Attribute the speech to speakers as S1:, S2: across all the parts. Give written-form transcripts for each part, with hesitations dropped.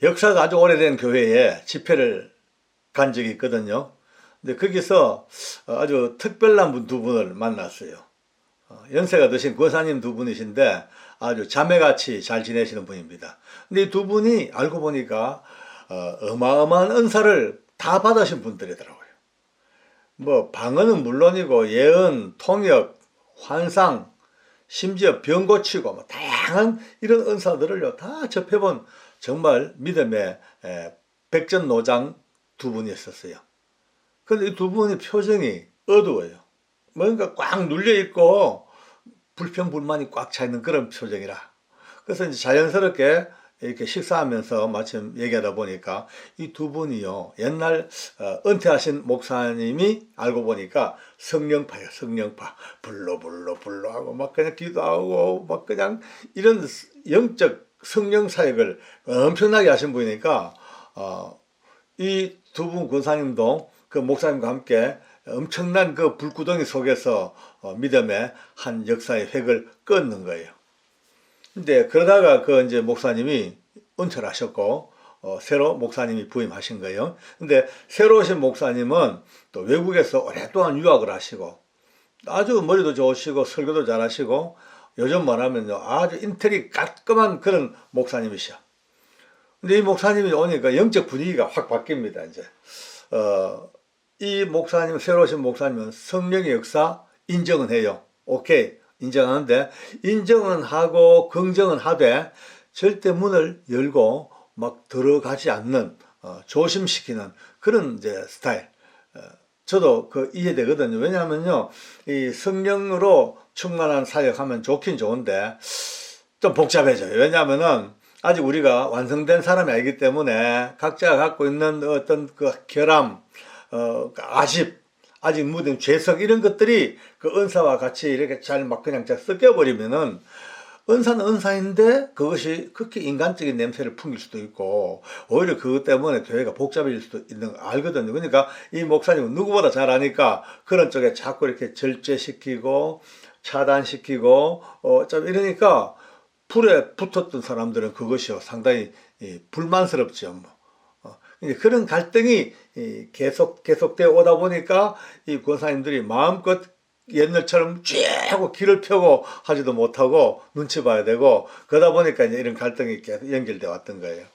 S1: 역사가 아주 오래된 교회에 집회를 간 적이 있거든요. 근데 거기서 아주 특별한 분 두 분을 만났어요. 연세가 드신 권사님 두 분이신데 아주 자매같이 잘 지내시는 분입니다. 근데 이 두 분이 알고 보니까 어마어마한 은사를 다 받으신 분들이더라고요. 뭐 방언은 물론이고 예언, 통역, 환상, 심지어 병 고치고 뭐 다양한 이런 은사들을요 다 접해본 정말 믿음의 백전노장 두 분이었었어요. 근데 이 두 분의 표정이 어두워요. 뭔가 꽉 눌려 있고 불평불만이 꽉 차 있는 그런 표정이라. 그래서 이제 자연스럽게 이렇게 식사하면서 마침 얘기하다 보니까 이 두 분이요 옛날 은퇴하신 목사님이 알고 보니까 성령파예요. 성령파 불러 하고 막 그냥 기도하고 막 그냥 이런 영적 성령 사역을 엄청나게 하신 분이니까 이 두 분 권사님도 그 목사님과 함께 엄청난 그 불구덩이 속에서 믿음의 한 역사의 획을 끊는 거예요. 근데 그러다가 그 이제 목사님이 은퇴를 하셨고 새로 목사님이 부임하신 거예요. 근데 새로 오신 목사님은 또 외국에서 오랫동안 유학을 하시고 아주 머리도 좋으시고 설교도 잘하시고 요즘 말하면요 아주 인텔이 깔끔한 그런 목사님이셔. 근데 이 목사님이 오니까 영적 분위기가 확 바뀝니다. 이제 이 목사님 새로 오신 목사님은 성령의 역사 인정은 해요. 오케이. 인정하는데 인정은 하고 긍정은 하되 절대 문을 열고 막 들어가지 않는 조심시키는 그런 이제 스타일. 저도 그 이해되거든요. 왜냐하면요 이 성령으로 충만한 사역하면 좋긴 좋은데 좀 복잡해져요. 왜냐하면은 아직 우리가 완성된 사람이 아니기 때문에 각자가 갖고 있는 어떤 그 결함, 아직 묻은 죄성 이런 것들이 그 은사와 같이 이렇게 잘 막 그냥 섞여버리면은 은사는 은사인데 그것이 극히 인간적인 냄새를 풍길 수도 있고 오히려 그것 때문에 교회가 복잡해질 수도 있는 거 알거든요. 그러니까 이 목사님은 누구보다 잘 아니까 그런 쪽에 자꾸 이렇게 절제시키고 차단시키고 좀 이러니까 불에 붙었던 사람들은 그것이요 상당히 불만스럽죠. 그런 갈등이 계속되어 오다 보니까 이 권사님들이 마음껏 옛날처럼 쭉 하고 길을 펴고 하지도 못하고 눈치 봐야 되고 그러다 보니까 이제 이런 갈등이 계속 연결되어 왔던 거예요.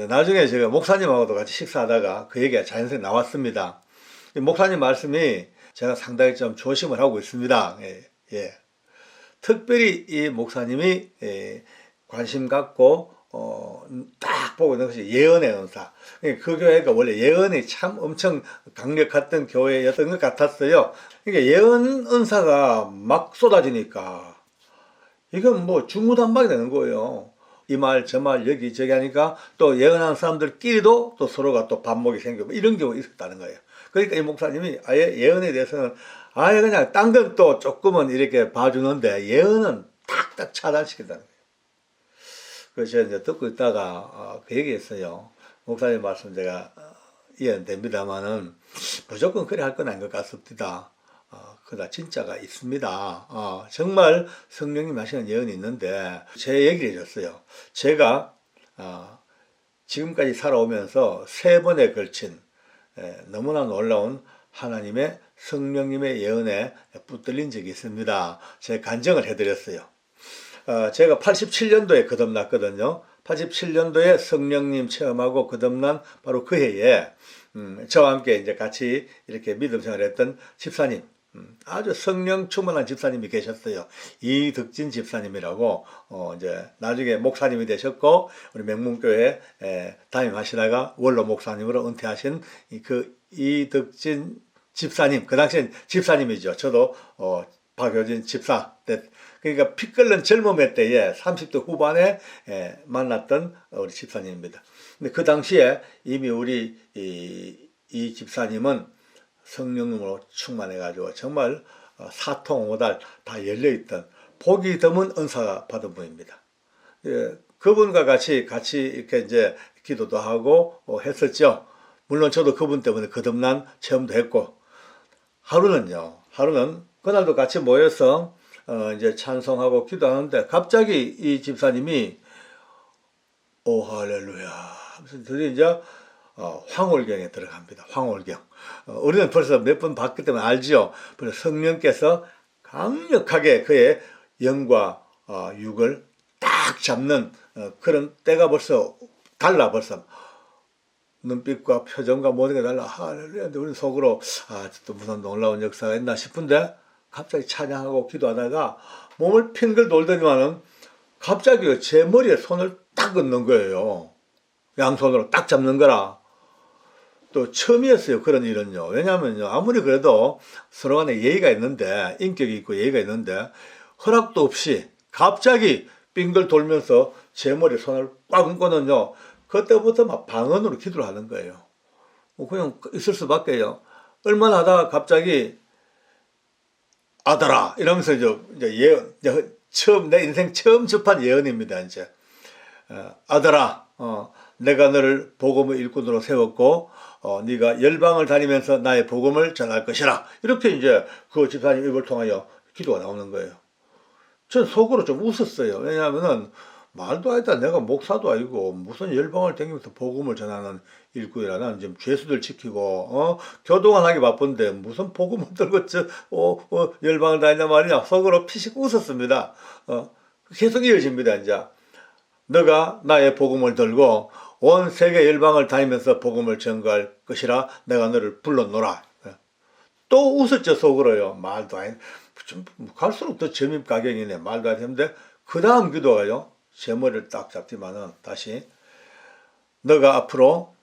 S1: 나중에 제가 목사님하고도 같이 식사하다가 그 얘기가 자연스럽게 나왔습니다. 목사님 말씀이 제가 상당히 좀 조심을 하고 있습니다. 예. 특별히 이 목사님이 관심 갖고 딱 보고 있는 것이 예언의 은사. 그 교회가 원래 예언이 참 엄청 강력했던 교회였던 것 같았어요. 그러니까 예언 은사가 막 쏟아지니까 이건 뭐 중구난방이 되는 거예요. 이 말 저 말 여기저기 하니까 또 예언하는 사람들끼리도 또 서로가 또 반목이 생기고 이런 경우가 있었다는 거예요. 그러니까 이 목사님이 아예 예언에 대해서는 아예 그냥 딴 건 또 조금은 이렇게 봐주는데 예언은 탁탁 차단시킨다는 거예요. 그래서 제가 이제 듣고 있다가 그 얘기했어요. 목사님 말씀 제가 이해는 됩니다만은 무조건 그래 할 건 아닌 것 같습니다. 그러나 진짜가 있습니다. 정말 성령님 하시는 예언이 있는데 제 얘기를 해줬어요. 제가 지금까지 살아오면서 3번에 걸친 너무나 놀라운 하나님의 성령님의 예언에 붙들린 적이 있습니다. 제가 간증을 해드렸어요. 제가 87년도에 거듭났거든요. 87년도에 성령님 체험하고 거듭난 바로 그 해에 저와 함께 이제 같이 이렇게 믿음 생활했던 집사님, 아주 성령 충만한 집사님이 계셨어요. 이덕진 집사님이라고 이제 나중에 목사님이 되셨고 우리 맹문교회 담임하시다가 원로 목사님으로 은퇴하신 그 이덕진 집사님, 그 당시엔 집사님이죠. 저도 박효진 집사 때 그러니까 피 끓는 젊음의 때에 30대 후반에 만났던 우리 집사님입니다. 근데 그 당시에 이미 우리 이 집사님은 성령으로 충만해가지고 정말 사통오달 다 열려있던 복이 드문 은사 받은 분입니다. 그분과 같이 이렇게 이제 기도도 하고 했었죠. 물론 저도 그분 때문에 거듭난 체험도 했고 하루는 그날도 같이 모여서 이제 찬송하고 기도하는데 갑자기 이 집사님이 오 할렐루야 하면서 드디어 이제 황홀경에 들어갑니다. 황홀경. 우리는 벌써 몇 번 봤기 때문에 알지요. 벌써 성령께서 강력하게 그의 영과 육을 딱 잡는 그런 때가 벌써 달라. 벌써 눈빛과 표정과 모든 게 달라. 할렐루야. 우리 속으로 또 무슨 놀라운 역사가 있나 싶은데 갑자기 찬양하고 기도하다가 몸을 핑글 돌더니만은 갑자기 제 머리에 손을 딱 얹는 거예요. 양손으로 딱 잡는 거라. 또 처음이었어요. 그런 일은요. 왜냐하면요. 아무리 그래도 서로 간에 예의가 있는데, 인격이 있고 예의가 있는데, 허락도 없이 갑자기 빙글 돌면서 제 머리에 손을 꽉 얹고는요. 그때부터 막 방언으로 기도를 하는 거예요. 그냥 있을 수밖에요. 얼마나 하다가 갑자기 아들아 이러면서 이제 예언, 처음 내 인생 처음 접한 예언입니다. 이제 아들아, 내가 너를 복음의 일꾼으로 세웠고, 네가 열방을 다니면서 나의 복음을 전할 것이라. 이렇게 이제 그 집사님 입을 통하여 기도가 나오는 거예요. 전 속으로 좀 웃었어요. 왜냐하면은 말도 아니다. 내가 목사도 아니고 무슨 열방을 다니면서 복음을 전하는 일꾼이라. 나는 지금 죄수들 지키고 교도관 하기 바쁜데 무슨 복음을 들고 열방을 다니냐 말이냐. 속으로 피식 웃었습니다. 계속 이어집니다. 이제 너가 나의 복음을 들고 온 세계 열방을 다니면서 복음을 전거할 것이라 내가 너를 불렀노라. 또 웃었죠. 속으로요. 말도 아니 좀 갈수록 더 점입가경이네. 말도 안 되는데 그 다음 기도가요. 제 머리를 딱 잡지만은 다시 너가 앞으로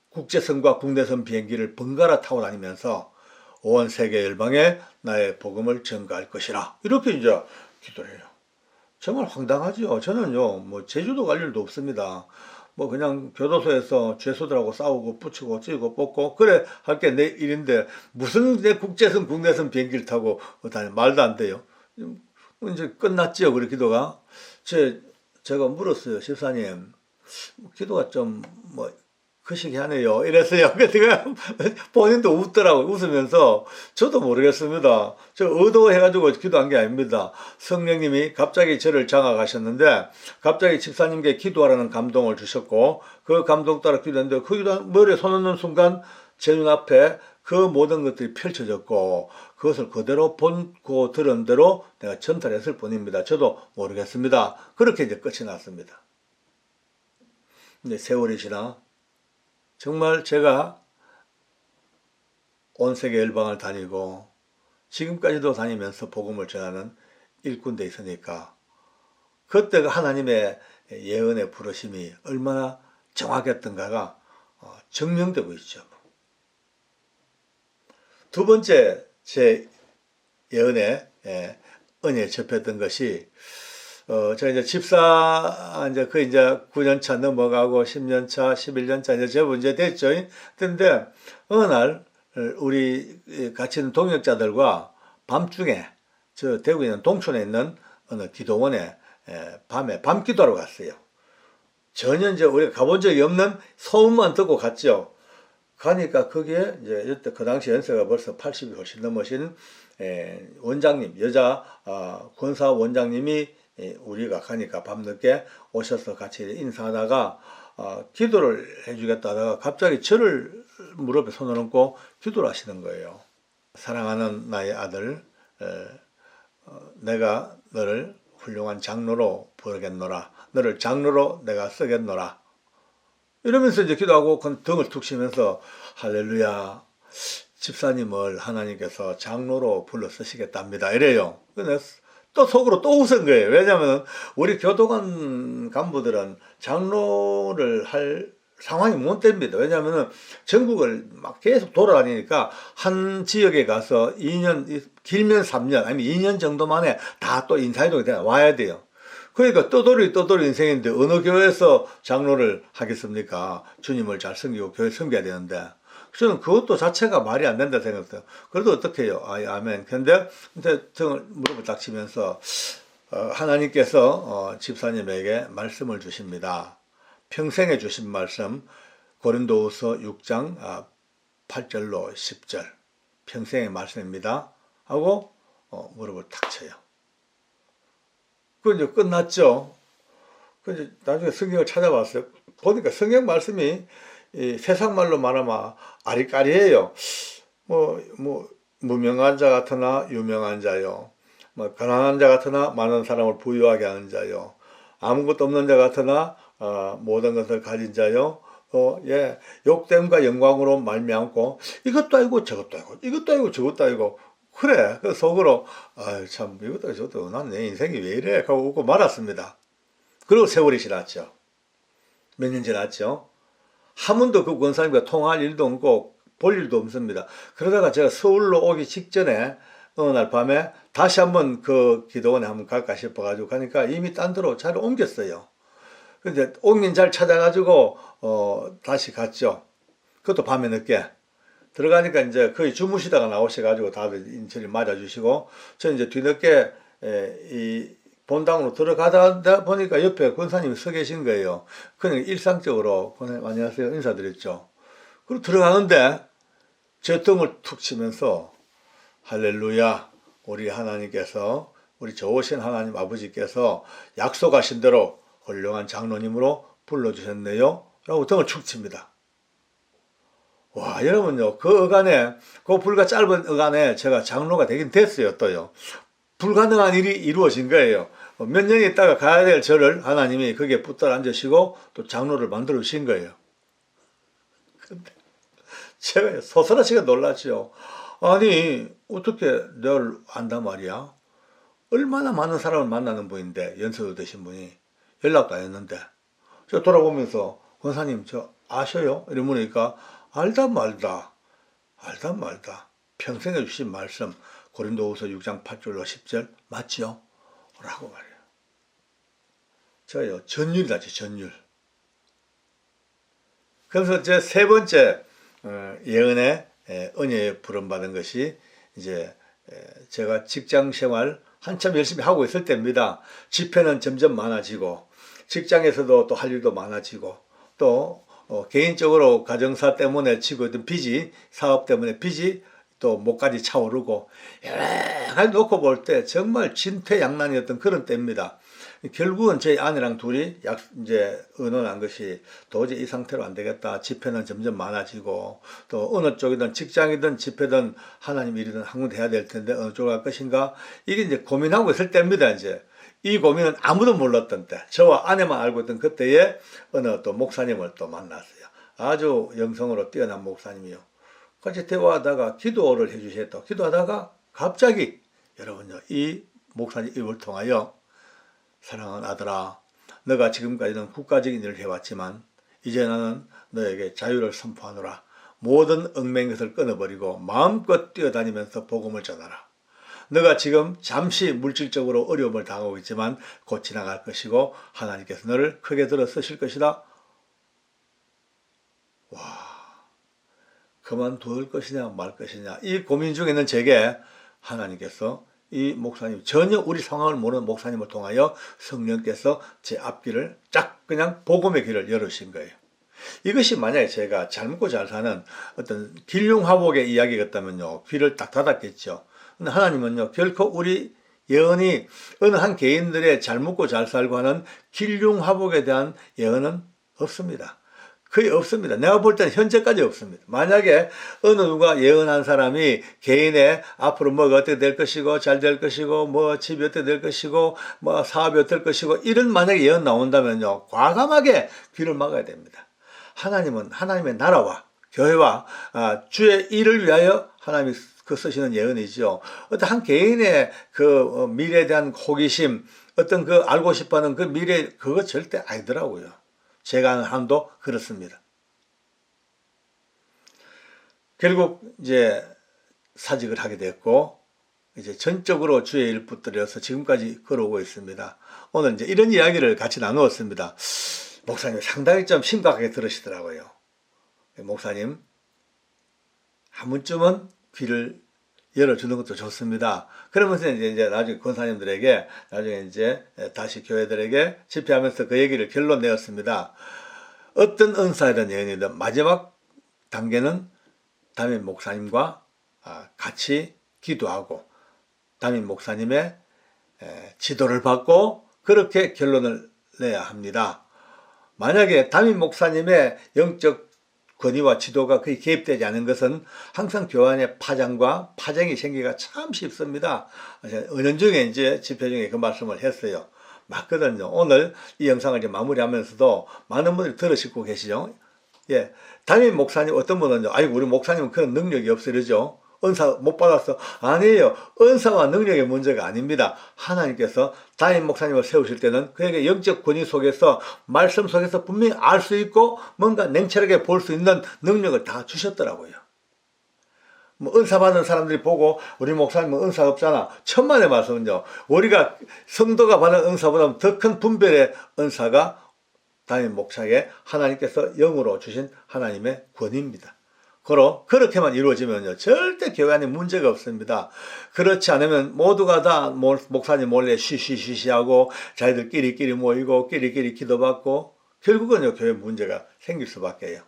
S1: 국제선과 국내선 비행기를 번갈아 타고 다니면서 온 세계 열방에 나의 복음을 전가할 것이라. 이렇게 이제 기도를 해요. 정말 황당하죠. 저는요, 뭐 제주도 갈 일도 없습니다. 뭐 그냥 교도소에서 죄수들하고 싸우고 붙이고 찌고 뽑고 그래 할 게 내 일인데 무슨 내 국제선 국내선 비행기를 타고 다니 말도 안 돼요. 이제 끝났지요. 그래 기도가. 제가 물었어요. 집사님 기도가 좀 뭐 거시기하네요. 이랬어요. 그래서 본인도 웃더라고요. 웃으면서 저도 모르겠습니다. 저 의도해가지고 기도한 게 아닙니다. 성령님이 갑자기 저를 장악하셨는데 갑자기 집사님께 기도하라는 감동을 주셨고 그 감동 따라 기도했는데 그 기도 머리에 손 얹는 순간 제 눈앞에 그 모든 것들이 펼쳐졌고 그것을 그대로 본고 들은 대로 내가 전달했을 뿐입니다. 저도 모르겠습니다. 그렇게 이제 끝이 났습니다. 근데 세월이 지나 정말 제가 온 세계 열방을 다니고 지금까지도 다니면서 복음을 전하는 일꾼 돼 있으니까 그때가 하나님의 예언의 부르심이 얼마나 정확했던가가 증명되고 있죠. 두 번째 제 예언의 은혜에 접했던 것이 제가 이제 집사 이제 9년차 넘어가고 10년차, 11년차 이제 제법 이제 됐죠. 근데 어느 날 우리 같이 있는 동역자들과 밤중에 저 대구에 있는 동촌에 있는 어느 기도원에 밤에 밤 기도하러 갔어요. 전혀 이제 우리가 가본 적이 없는 소문만 듣고 갔죠. 가니까 거기에 이제 이때 그 당시 연세가 벌써 80이 훨씬 넘으신 원장님, 여자 권사 원장님이 우리가 가니까 밤늦게 오셔서 같이 인사하다가 기도를 해주겠다 하다가 갑자기 저를 무릎에 손을 얹고 기도를 하시는 거예요. 사랑하는 나의 아들, 내가 너를 훌륭한 장로로 부르겠노라. 너를 장로로 내가 쓰겠노라. 이러면서 이제 기도하고 등을 툭 치면서 할렐루야, 집사님을 하나님께서 장로로 불러 쓰시겠답니다. 이래요. 또 속으로 또 웃은 거예요. 왜냐하면 우리 교도관 간부들은 장로를 할 상황이 못 됩니다. 왜냐하면 전국을 막 계속 돌아다니니까 한 지역에 가서 2년, 길면 3년, 아니면 2년 정도 만에 다 또 인사이동이 와야 돼요. 그러니까 떠돌이 인생인데 어느 교회에서 장로를 하겠습니까? 주님을 잘 섬기고 교회 섬겨야 되는데. 저는 그것도 자체가 말이 안 된다 생각해요. 그래도 어떻게 해요? 아멘. 근데 등을 무릎을 딱 치면서 하나님께서 집사님에게 말씀을 주십니다. 평생에 주신 말씀 고린도후서 6장 8절로 10절 평생의 말씀입니다. 하고 무릎을 탁 쳐요. 그 이제 끝났죠. 그 나중에 성경을 찾아봤어요. 보니까 성경 말씀이 이 세상 말로 말하면 아리까리해요. 무명한 자 같으나 유명한 자요. 가난한 자 같으나 많은 사람을 부유하게 하는 자요. 아무것도 없는 자 같으나 모든 것을 가진 자요. 욕됨과 영광으로 말미암고 이것도 아니고 저것도 아니고 이것도 아니고 저것도 아니고 그래. 그 속으로 참 이것도 아니고 저것도 난 내 인생이 왜 이래 하고 웃고 말았습니다. 그리고 세월이 지났죠. 몇 년 지났죠. 한 번도 그 권사님과 통화할 일도 없고 볼 일도 없습니다. 그러다가 제가 서울로 오기 직전에 어느 날 밤에 다시 한번 그 기도원에 한번 갈까 싶어가지고 가니까 이미 딴 데로 차를 옮겼어요. 근데 옮긴 잘 찾아가지고 다시 갔죠. 그것도 밤에 늦게 들어가니까 이제 거의 주무시다가 나오셔가지고 다들 인철이 맞아주시고 저 이제 뒤늦게 이 본당으로 들어가다 보니까 옆에 권사님이 서 계신 거예요. 그냥 일상적으로 권사님 안녕하세요 인사드렸죠. 그리고 들어가는데 제 등을 툭 치면서 할렐루야 우리 하나님께서 우리 좋으신 하나님 아버지께서 약속하신 대로 훌륭한 장로님으로 불러주셨네요 라고 등을 축 칩니다. 와 여러분요 그 어간에 그 불과 짧은 어간에 제가 장로가 되긴 됐어요. 또요 불가능한 일이 이루어진 거예요. 몇 년 있다가 가야 될 저를 하나님이 거기에 붙들어 앉으시고 또 장로를 만들어 주신 거예요. 근데 제가 소스라치게 놀랐죠. 아니 어떻게 널 안단 말이야. 얼마나 많은 사람을 만나는 분인데 연세도 되신 분이 연락도 안 했는데 저 돌아보면서 권사님 저 아셔요? 이러니까 알다 말다 평생에 주신 말씀 고린도후서 6장 8절로 10절 맞죠? 라고 말해요. 저요 전율이다지 전율. 그래서 제 세 번째 예언의 은혜에 부름받은 것이 이제 제가 직장 생활 한참 열심히 하고 있을 때입니다. 집회는 점점 많아지고 직장에서도 또 할 일도 많아지고 또 개인적으로 가정사 때문에 치고 있던 빚이 사업 때문에 빚이 또 목까지 차오르고 여러 가지 놓고 볼 때 정말 진퇴양난이었던 그런 때입니다. 결국은 제 아내랑 둘이 이제 의논한 것이 도저히 이 상태로 안 되겠다. 집회는 점점 많아지고 또 어느 쪽이든 직장이든 집회든 하나님 일이든 한 군데 해야 될 텐데 어느 쪽으로 할 것인가 이게 이제 고민하고 있을 때입니다. 이제 이 고민은 아무도 몰랐던 때 저와 아내만 알고 있던 그때에 어느 또 목사님을 또 만났어요. 아주 영성으로 뛰어난 목사님이요. 같이 대화하다가 기도를 해주셨다. 기도하다가 갑자기 여러분요 이 목사님 입을 통하여 사랑하는 아들아 너가 지금까지는 국가적인 일을 해왔지만 이제 나는 너에게 자유를 선포하노라. 모든 얽매인 것을 끊어버리고 마음껏 뛰어다니면서 복음을 전하라. 너가 지금 잠시 물질적으로 어려움을 당하고 있지만 곧 지나갈 것이고 하나님께서 너를 크게 들어 쓰실 것이다. 와, 그만둘 것이냐 말 것이냐 이 고민 중에는 제게 하나님께서 이 목사님 전혀 우리 상황을 모르는 목사님을 통하여 성령께서 제 앞길을 쫙 그냥 복음의 길을 열으신 거예요. 이것이 만약에 제가 잘 먹고 잘 사는 어떤 길흉화복의 이야기였다면요 귀를 딱 닫았겠죠. 근데 하나님은요 결코 우리 예언이 어느 한 개인들의 잘 먹고 잘 살고 하는 길흉화복에 대한 예언은 없습니다. 거의 없습니다. 내가 볼 때는 현재까지 없습니다. 만약에 어느 누가 예언한 사람이 개인의 앞으로 뭐가 어떻게 될 것이고 잘 될 것이고 뭐 집이 어떻게 될 것이고 뭐 사업이 어떻게 될 것이고 이런 만약에 예언 나온다면요 과감하게 귀를 막아야 됩니다. 하나님은 하나님의 나라와 교회와 주의 일을 위하여 하나님이 그 쓰시는 예언이죠. 어떤 한 개인의 그 미래에 대한 호기심 어떤 그 알고 싶어하는 그 미래 그거 절대 아니더라고요. 제가 아는 한도 그렇습니다. 결국 이제 사직을 하게 됐고 이제 전적으로 주의 일 붙들여서 지금까지 걸어오고 있습니다. 오늘 이제 이런 이야기를 같이 나누었습니다. 목사님 상당히 좀 심각하게 들으시더라고요. 목사님 한 번쯤은 귀를 열어주는 것도 좋습니다. 그러면서 이제 나중에 권사님들에게 나중에 이제 다시 교회들에게 집회하면서 그 얘기를 결론 내었습니다. 어떤 은사이든 예언이든 마지막 단계는 담임 목사님과 같이 기도하고 담임 목사님의 지도를 받고 그렇게 결론을 내야 합니다. 만약에 담임 목사님의 영적 권위와 지도가 거의 개입되지 않은 것은 항상 교회 안에 파장과 파쟁이 생기기가 참 쉽습니다. 은연중에 이제 집회 중에 그 말씀을 했어요. 맞거든요. 오늘 이 영상을 이제 마무리하면서도 많은 분들이 들으시고 계시죠. 예. 담임 목사님 어떤 분은요, 아이고, 우리 목사님은 그런 능력이 없어 이러죠. 은사 못 받았어. 아니에요. 은사와 능력의 문제가 아닙니다. 하나님께서 담임 목사님을 세우실 때는 그에게 영적 권위 속에서 말씀 속에서 분명히 알 수 있고 뭔가 냉철하게 볼 수 있는 능력을 다 주셨더라고요. 뭐 은사 받는 사람들이 보고 우리 목사님은 은사 없잖아. 천만의 말씀은요. 우리가 성도가 받는 은사보다 더 큰 분별의 은사가 담임 목사에게 하나님께서 영으로 주신 하나님의 권위입니다. 그렇게만 이루어지면요, 절대 교회 안에 문제가 없습니다. 그렇지 않으면 모두가 다 목사님 몰래 쉬쉬쉬쉬하고 자기들끼리 모이고 끼리끼리 기도받고 결국은요, 교회 문제가 생길 수밖에요.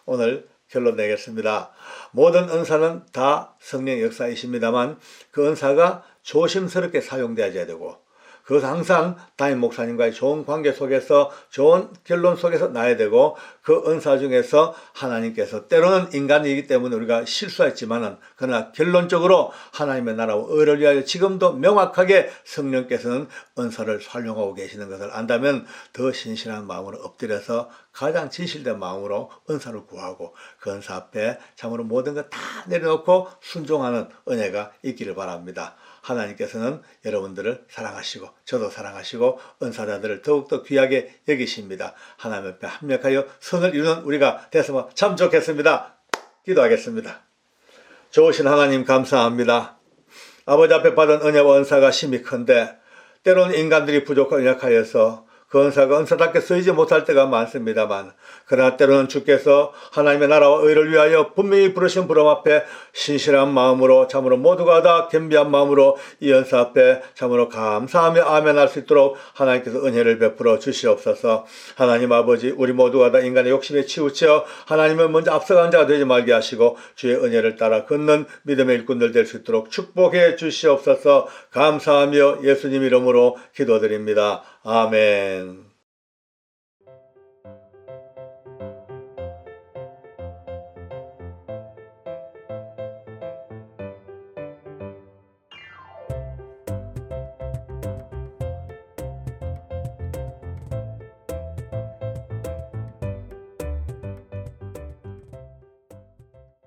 S1: 오늘 결론 내겠습니다. 모든 은사는 다 성령의 역사이십니다만 그 은사가 조심스럽게 사용되어야 되고 그것은 항상 담임 목사님과의 좋은 관계 속에서 좋은 결론 속에서 나야 되고 그 은사 중에서 하나님께서 때로는 인간이기 때문에 우리가 실수했지만은 그러나 결론적으로 하나님의 나라와 의를 위하여 지금도 명확하게 성령께서는 은사를 활용하고 계시는 것을 안다면 더 신실한 마음으로 엎드려서 가장 진실된 마음으로 은사를 구하고 그 은사 앞에 참으로 모든 것 다 내려놓고 순종하는 은혜가 있기를 바랍니다. 하나님께서는 여러분들을 사랑하시고 저도 사랑하시고 은사자들을 더욱더 귀하게 여기십니다. 하나님 앞에 합력하여 선을 이루는 우리가 됐으면 참 좋겠습니다. 기도하겠습니다. 좋으신 하나님 감사합니다. 아버지 앞에 받은 은혜와 은사가 심히 큰데 때로는 인간들이 부족하고 연약하여서 그 은사가 은사답게 쓰이지 못할 때가 많습니다만 그러나 때로는 주께서 하나님의 나라와 의를 위하여 분명히 부르신 부름 앞에 신실한 마음으로 참으로 모두가 다 겸비한 마음으로 이 은사 앞에 참으로 감사하며 아멘할 수 있도록 하나님께서 은혜를 베풀어 주시옵소서. 하나님 아버지 우리 모두가 다 인간의 욕심에 치우쳐 하나님을 먼저 앞서가는 자가 되지 말게 하시고 주의 은혜를 따라 걷는 믿음의 일꾼들 될 수 있도록 축복해 주시옵소서. 감사하며 예수님 이름으로 기도드립니다. 아멘.